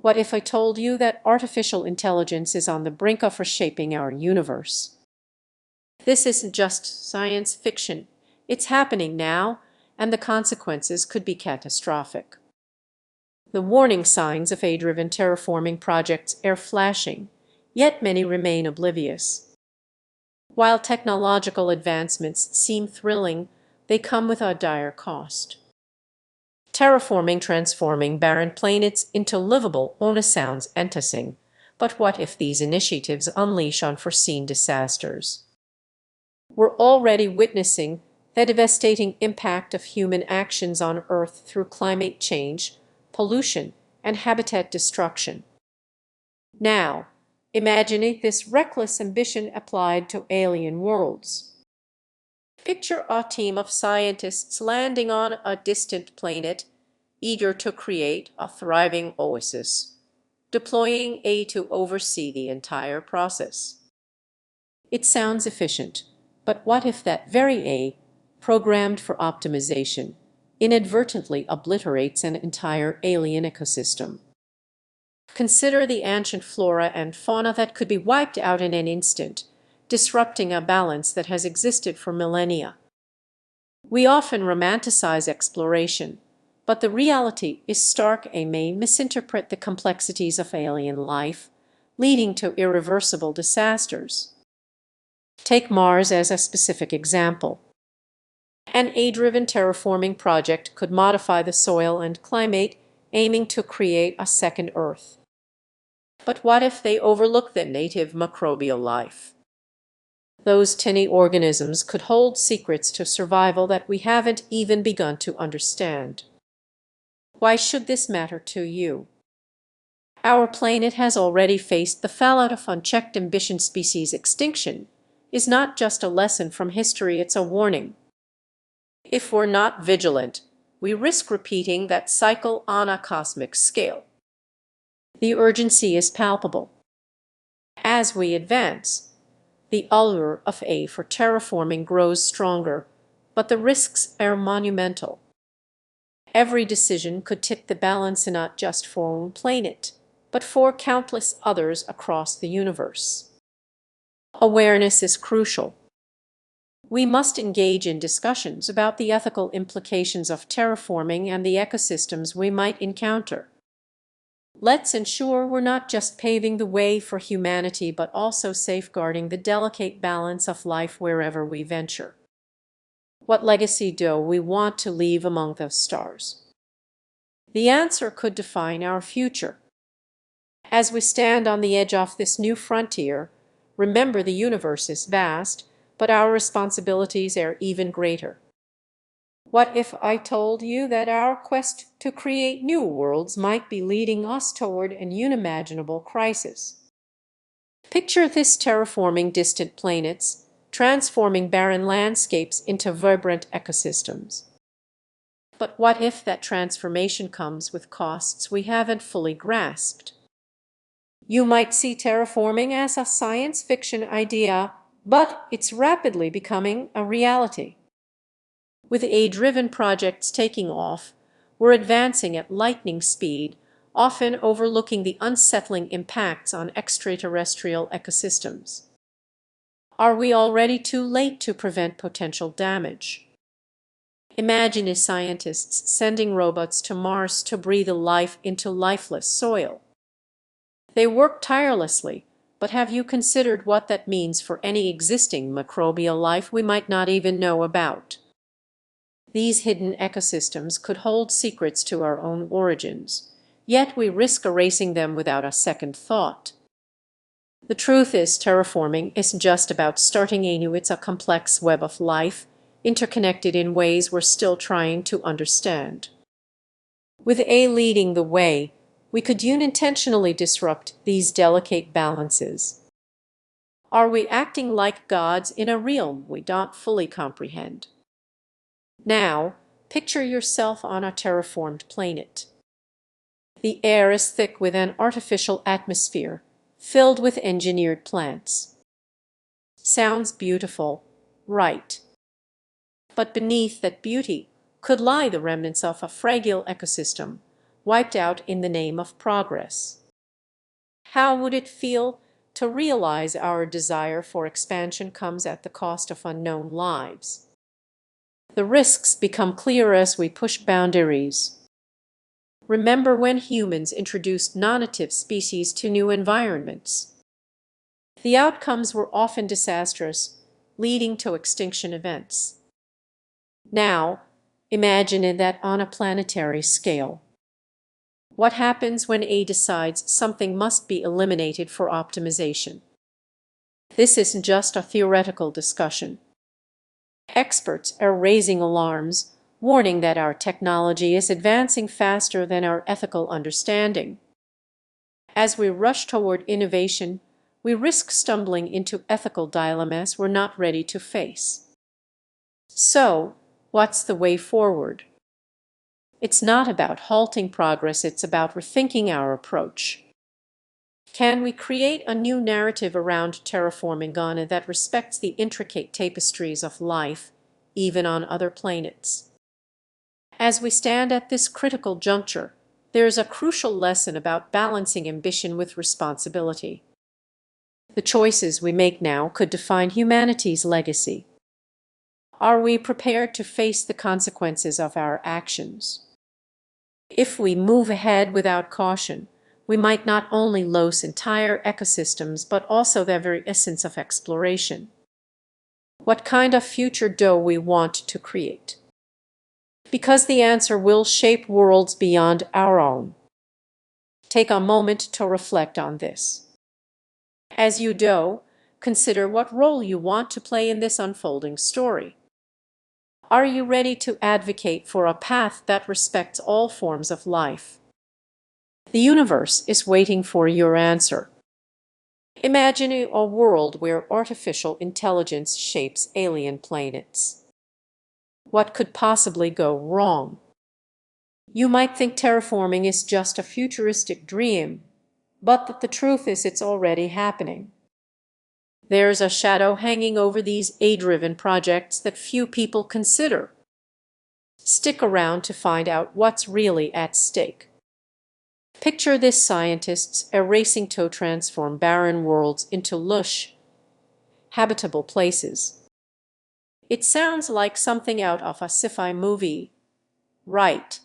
What if I told you that artificial intelligence is on the brink of reshaping our universe? This isn't just science fiction. It's happening now, and the consequences could be catastrophic. The warning signs of AI-driven terraforming projects are flashing, yet many remain oblivious. While technological advancements seem thrilling, they come with a dire cost. Terraforming, transforming barren planets into livable sounds enticing, but what if these initiatives unleash unforeseen disasters? We're already witnessing the devastating impact of human actions on Earth through climate change, pollution, and habitat destruction. Now, imagine this reckless ambition applied to alien worlds. Picture a team of scientists landing on a distant planet, eager to create a thriving oasis, deploying AI to oversee the entire process. It sounds efficient, but what if that very AI, programmed for optimization, inadvertently obliterates an entire alien ecosystem? Consider the ancient flora and fauna that could be wiped out in an instant, disrupting a balance that has existed for millennia. We often romanticize exploration, but the reality is stark and may misinterpret the complexities of alien life, leading to irreversible disasters. Take Mars as a specific example. An AI-driven terraforming project could modify the soil and climate, aiming to create a second Earth. But what if they overlook the native microbial life? Those tiny organisms could hold secrets to survival that we haven't even begun to understand. Why should this matter to you? Our planet has already faced the fallout of unchecked ambition. Species extinction is not just a lesson from history, it's a warning. If we're not vigilant, we risk repeating that cycle on a cosmic scale. The urgency is palpable. As we advance, the allure of AI for terraforming grows stronger, but the risks are monumental. Every decision could tip the balance not just for one planet, but for countless others across the universe. Awareness is crucial. We must engage in discussions about the ethical implications of terraforming and the ecosystems we might encounter. Let's ensure we're not just paving the way for humanity, but also safeguarding the delicate balance of life wherever we venture. What legacy do we want to leave among those stars? The answer could define our future. As we stand on the edge of this new frontier, remember the universe is vast, but our responsibilities are even greater. What if I told you that our quest to create new worlds might be leading us toward an unimaginable crisis? Picture this: terraforming distant planets, transforming barren landscapes into vibrant ecosystems. But what if that transformation comes with costs we haven't fully grasped? You might see terraforming as a science fiction idea, but it's rapidly becoming a reality. With AI-driven projects taking off, we're advancing at lightning speed, often overlooking the unsettling impacts on extraterrestrial ecosystems. Are we already too late to prevent potential damage? Imagine scientists sending robots to Mars to breathe life into lifeless soil. They work tirelessly, but have you considered what that means for any existing microbial life we might not even know about? These hidden ecosystems could hold secrets to our own origins, yet we risk erasing them without a second thought. The truth is, terraforming isn't just about starting anew, it's a complex web of life, interconnected in ways we're still trying to understand. With AI leading the way, we could unintentionally disrupt these delicate balances. Are we acting like gods in a realm we don't fully comprehend? Now, picture yourself on a terraformed planet. The air is thick with an artificial atmosphere, filled with engineered plants. Sounds beautiful, right? But beneath that beauty could lie the remnants of a fragile ecosystem, wiped out in the name of progress. How would it feel to realize our desire for expansion comes at the cost of unknown lives? The risks become clear as we push boundaries. Remember when humans introduced non-native species to new environments? The outcomes were often disastrous, leading to extinction events. Now, imagine that on a planetary scale. What happens when A decides something must be eliminated for optimization? This isn't just a theoretical discussion. Experts are raising alarms, warning that our technology is advancing faster than our ethical understanding. As we rush toward innovation, we risk stumbling into ethical dilemmas we're not ready to face. So, what's the way forward? It's not about halting progress, it's about rethinking our approach. Can we create a new narrative around terraforming Ghana that respects the intricate tapestries of life, even on other planets? As we stand at this critical juncture, there is a crucial lesson about balancing ambition with responsibility. The choices we make now could define humanity's legacy. Are we prepared to face the consequences of our actions? If we move ahead without caution, we might not only lose entire ecosystems but also their very essence of exploration. What kind of future do we want to create? Because the answer will shape worlds beyond our own. Take a moment to reflect on this. As you do, consider what role you want to play in this unfolding story. Are you ready to advocate for a path that respects all forms of life? The universe is waiting for your answer. Imagine a world where artificial intelligence shapes alien planets. What could possibly go wrong? You might think terraforming is just a futuristic dream, but the truth is it's already happening. There's a shadow hanging over these AI-driven projects that few people consider. Stick around to find out what's really at stake. Picture this: scientists are racing to transform barren worlds into lush, habitable places. It sounds like something out of a sci-fi movie, right?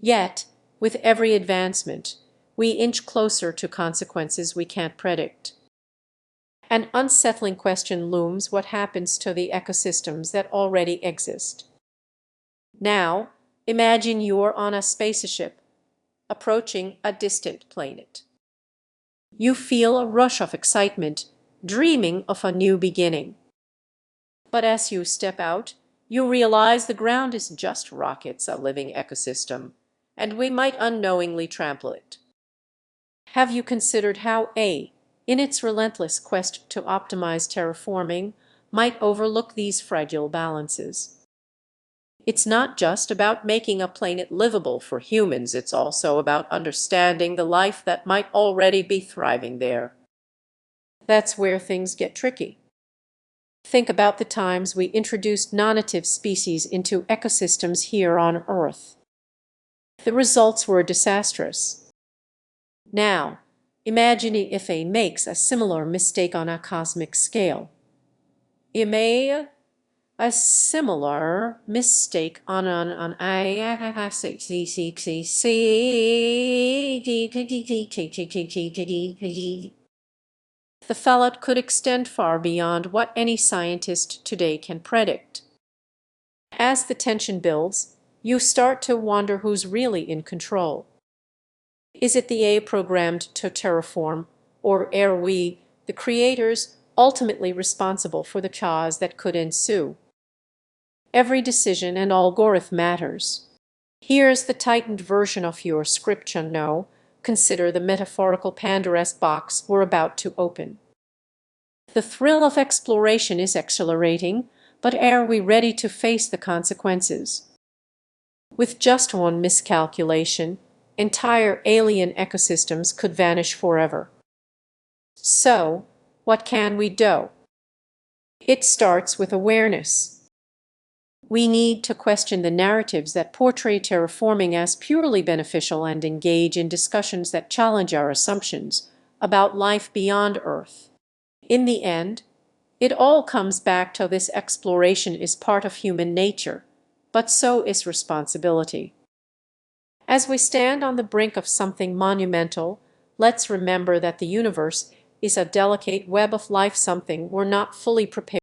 Yet, with every advancement, we inch closer to consequences we can't predict. An unsettling question looms: what happens to the ecosystems that already exist? Now, imagine you're on a spaceship approaching a distant planet. You feel a rush of excitement, dreaming of a new beginning. But as you step out, you realize the ground is just rock, it's a living ecosystem, and we might unknowingly trample it. Have you considered how A, in its relentless quest to optimize terraforming, might overlook these fragile balances? It's not just about making a planet livable for humans, it's also about understanding the life that might already be thriving there. That's where things get tricky. Think about the times we introduced non-native species into ecosystems here on Earth. The results were disastrous. Now, imagine if A makes a similar mistake on a cosmic scale. A similar mistake on the fallout could extend far beyond what any scientist today can predict. As the tension builds, you start to wonder who's really in control. Is it the AI programmed to terraform, or are we, the creators, ultimately responsible for the chaos that could ensue? Every decision and algorithm matters. Here's the tightened version of your script. No, consider the metaphorical Pandora's box we're about to open. The thrill of exploration is exhilarating, but are we ready to face the consequences? With just one miscalculation, entire alien ecosystems could vanish forever. So, what can we do? It starts with awareness. We need to question the narratives that portray terraforming as purely beneficial and engage in discussions that challenge our assumptions about life beyond Earth. In the end, it all comes back to this: exploration is part of human nature, but so is responsibility. As we stand on the brink of something monumental, let's remember that the universe is a delicate web of life, something we're not fully prepared